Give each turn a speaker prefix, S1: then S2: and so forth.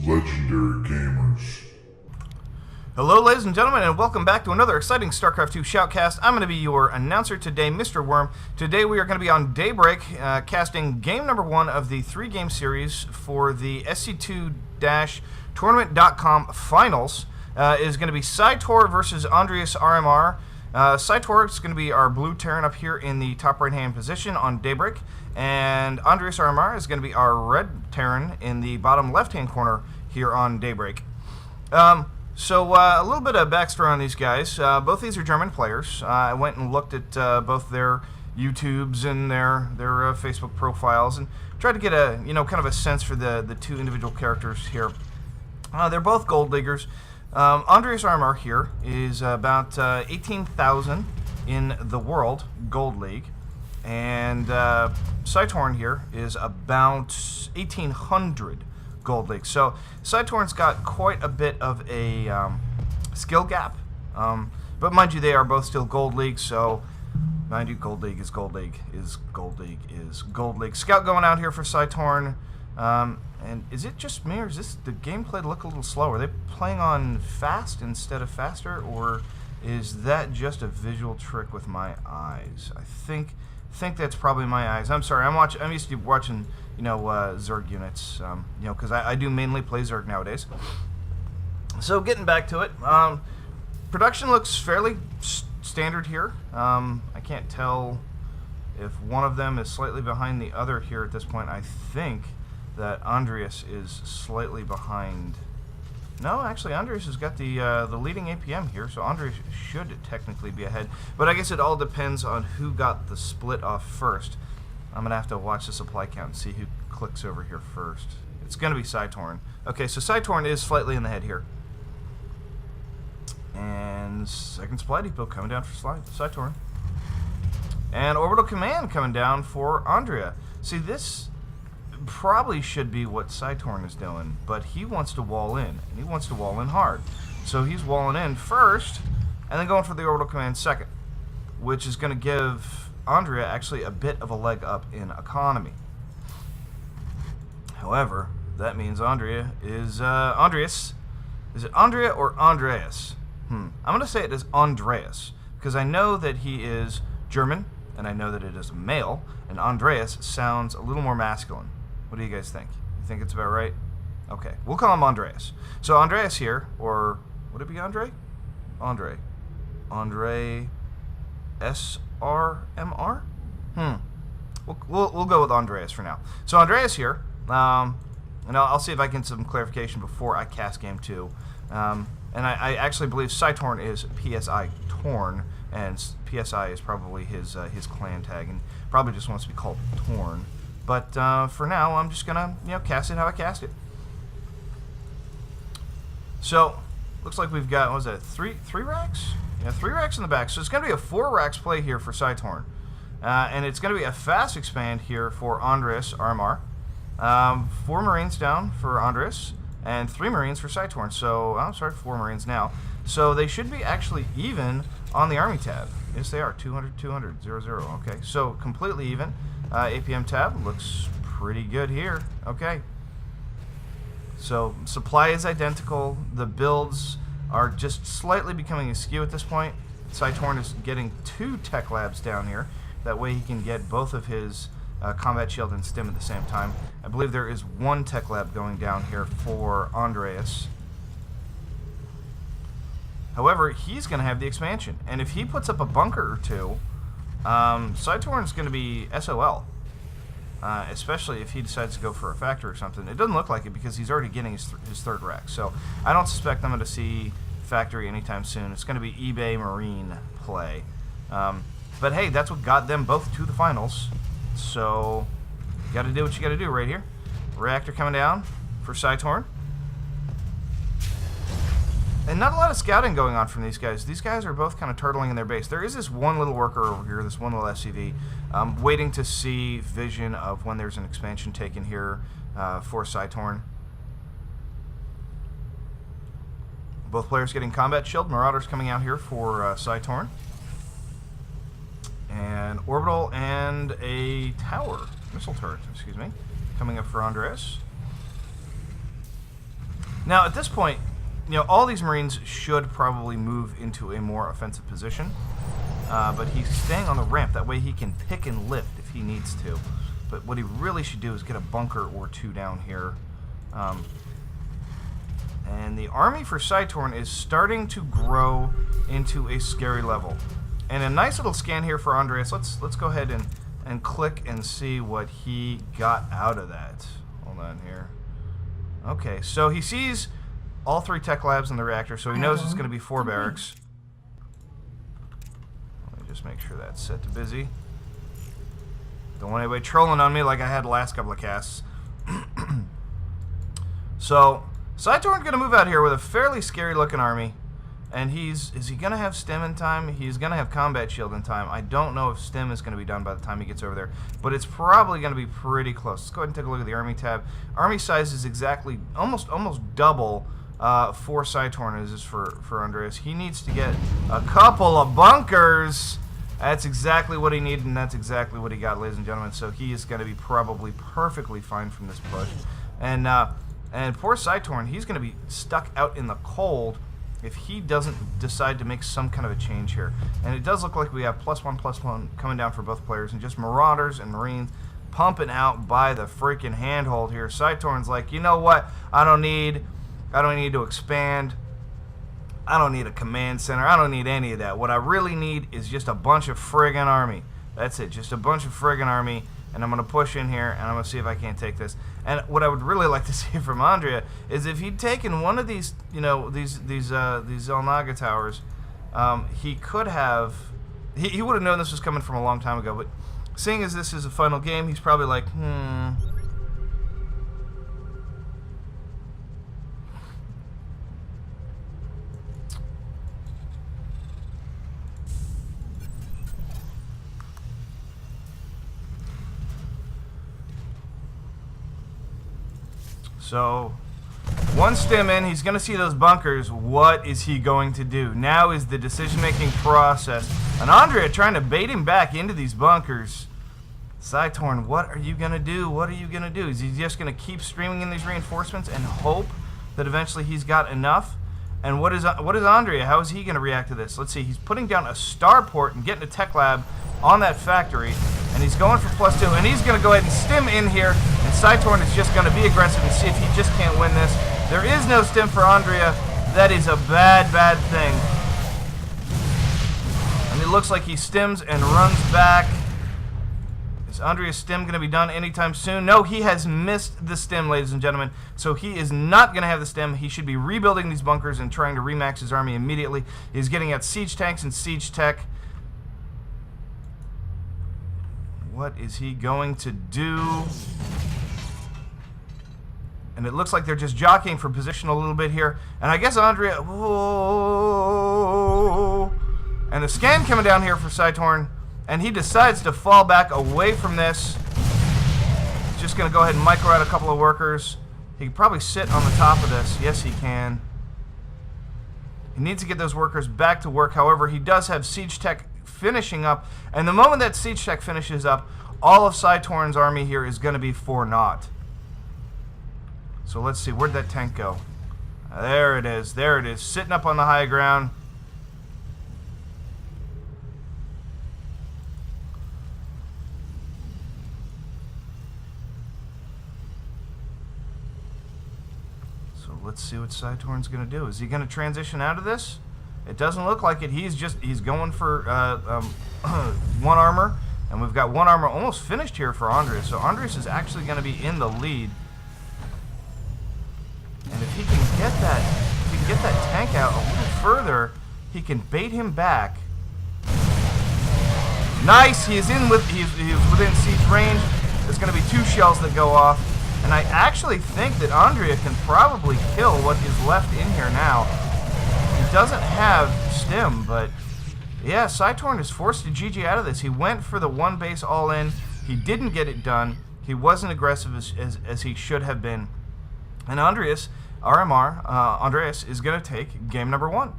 S1: Legendary Gamers.
S2: Hello ladies and gentlemen, and welcome back to another exciting StarCraft 2 Shoutcast. I'm going to be your announcer today, Mr. Worm. Today we are going to be on Daybreak, casting game number 1 of the 3-game series for the SC2-Tournament.com Finals. It is going to be PsiToRn versus andreasrmr. PsiToRn is going to be our blue Terran up here in the top right-hand position on Daybreak, and andreasrmr is going to be our red Terran in the bottom left-hand corner here on Daybreak. So a little bit of backstory on these guys. Both these are German players. I went and looked at both their YouTubes and their Facebook profiles and tried to get a kind of a sense for the two individual characters here. They're both gold leaguers. andreasrmr here is about 18,000 in the world gold league, and PsiToRn here is about 1,800 gold league. So PsiToRn's got quite a bit of a skill gap, but mind you, they are both still gold league. So mind you, gold league is gold league is gold league is gold league. Scout going out here for PsiToRn, and is it just me, or is this the gameplay look a little slower? Are they playing on fast instead of faster, or is that just a visual trick with my eyes? I think that's probably my eyes. I'm sorry. I'm used to watching Zerg units, because I do mainly play Zerg nowadays. So getting back to it, production looks fairly standard here. I can't tell if one of them is slightly behind the other here at this point. I think that Andreas is slightly behind. No, actually, Andreas has got the leading APM here, so Andreas should technically be ahead. But I guess it all depends on who got the split off first. I'm going to have to watch the supply count and see who clicks over here first. It's going to be PsiToRn. Okay, so PsiToRn is slightly in the head here. And second supply depot coming down for PsiToRn. And orbital command coming down for Andrea. See, this probably should be what PsiToRn is doing, but he wants to wall in, and he wants to wall in hard. So he's walling in first, and then going for the orbital command second, which is going to give Andrea actually a bit of a leg up in economy. However, that means Andrea is Andreas. Is it Andrea or Andreas? I'm going to say it is Andreas, because I know that he is German, and I know that it is a male, and Andreas sounds a little more masculine. What do you guys think? You think it's about right? Okay, we'll call him Andreas. So Andreas here, or would it be Andre? Andre SRMR? We'll go with Andreas for now. So Andreas here, and I'll see if I can get some clarification before I cast game 2. And I actually believe PsiToRn is PsiToRn, and PSI is probably his clan tag, and probably just wants to be called Torn. But for now, I'm just gonna cast it how I cast it. So looks like we've got, what was that, three racks? Yeah, 3 racks in the back. So it's gonna be a 4 racks play here for PsiToRn, and it's gonna be a fast expand here for andreasrmr. 4 Marines down for Andreas, and 3 Marines for PsiToRn. So I'm sorry, 4 Marines now. So they should be actually even on the Army tab. Yes, they are. 200, 200, 00. Okay, so completely even. APM tab looks pretty good here. Okay. So supply is identical. The builds are just slightly becoming askew at this point. PsiToRn is getting 2 tech labs down here. That way he can get both of his combat shield and stim at the same time. I believe there is 1 tech lab going down here for Andreas. However, he's going to have the expansion, and if he puts up a bunker or 2, PsiToRn is going to be SOL, especially if he decides to go for a factory or something. It doesn't look like it because he's already getting his 3rd rack, so I don't suspect I'm going to see factory anytime soon. It's going to be eBay Marine play. But hey, that's what got them both to the finals, so you got to do what you got to do right here. Reactor coming down for PsiToRn. And not a lot of scouting going on from these guys. These guys are both kind of turtling in their base. There is this one little worker over here, this one little SCV, waiting to see vision of when there's an expansion taken here for PsiToRn. Both players getting combat shield. Marauders coming out here for PsiToRn. And orbital and a tower, missile turret, excuse me, coming up for Andreas. Now, at this point, all these Marines should probably move into a more offensive position. But he's staying on the ramp. That way he can pick and lift if he needs to. But what he really should do is get a bunker or two down here. And the army for PsiToRn is starting to grow into a scary level. And a nice little scan here for Andreas. Let's go ahead and click and see what he got out of that. Hold on here. Okay, so he sees all 3 tech labs in the reactor, so he knows it's going to be 4 barracks. Let me just make sure that's set to busy. Don't want anybody trolling on me like I had the last couple of casts. So, PsiToRn's going to move out here with a fairly scary looking army. And is he going to have stim in time? He's going to have combat shield in time. I don't know if stim is going to be done by the time he gets over there. But it's probably going to be pretty close. Let's go ahead and take a look at the army tab. Army size is exactly, almost double for PsiToRn as is for Andreas. He needs to get a couple of bunkers. That's exactly what he needed, and that's exactly what he got, ladies and gentlemen. So he is going to be probably perfectly fine from this push. And poor PsiToRn, he's going to be stuck out in the cold if he doesn't decide to make some kind of a change here. And it does look like we have +1/+1 coming down for both players, and just Marauders and Marines pumping out by the freaking handhold here. PsiToRn's like, you know what? I don't need to expand. I don't need a command center. I don't need any of that. What I really need is just a bunch of friggin' army. That's it. Just a bunch of friggin' army. And I'm going to push in here, and I'm going to see if I can't take this. And what I would really like to see from Andrea is if he'd taken one of these, these Zelnaga towers, he could have, he would have known this was coming from a long time ago. But seeing as this is a final game, he's probably like, So, one stim in, he's going to see those bunkers. What is he going to do? Now is the decision-making process. And Andrea trying to bait him back into these bunkers. PsiToRn, what are you going to do? What are you going to do? Is he just going to keep streaming in these reinforcements and hope that eventually he's got enough? And what is Andrea? How is he going to react to this? Let's see. He's putting down a starport and getting a tech lab on that factory. And he's going for +2. And he's going to go ahead and stim in here. And PsiToRn is just going to be aggressive and see if he just can't win this. There is no stim for Andrea. That is a bad, bad thing. And it looks like he stims and runs back. Is Andrea's stim going to be done anytime soon? No, he has missed the stim, ladies and gentlemen. So he is not going to have the stim. He should be rebuilding these bunkers and trying to remax his army immediately. He's getting out siege tanks and siege tech. What is he going to do? And it looks like they're just jockeying for position a little bit here. And I guess Andrea... Whoa, and the scan coming down here for PsiToRn. And he decides to fall back away from this. He's just going to go ahead and micro out a couple of workers. He can probably sit on the top of this. Yes, he can. He needs to get those workers back to work. However, he does have siege tech finishing up, and the moment that siege tech finishes up, all of PsiToRn's army here is going to be for naught. So let's see, where'd that tank go? There it is, sitting up on the high ground. So let's see what PsiToRn's going to do. Is he going to transition out of this? It doesn't look like it. He's going for 1 armor, and we've got 1 armor almost finished here for Andreas. So Andreas is actually going to be in the lead. And if he can get that tank out a little further, he can bait him back. Nice. He's within siege range. There's going to be 2 shells that go off, and I actually think that Andrea can probably kill what is left in here now. He doesn't have stim, but yeah, PsiToRn is forced to GG out of this. He went for the 1 base all in. He didn't get it done. He wasn't aggressive as he should have been. And Andreas, RMR, Andreas is going to take game number 1.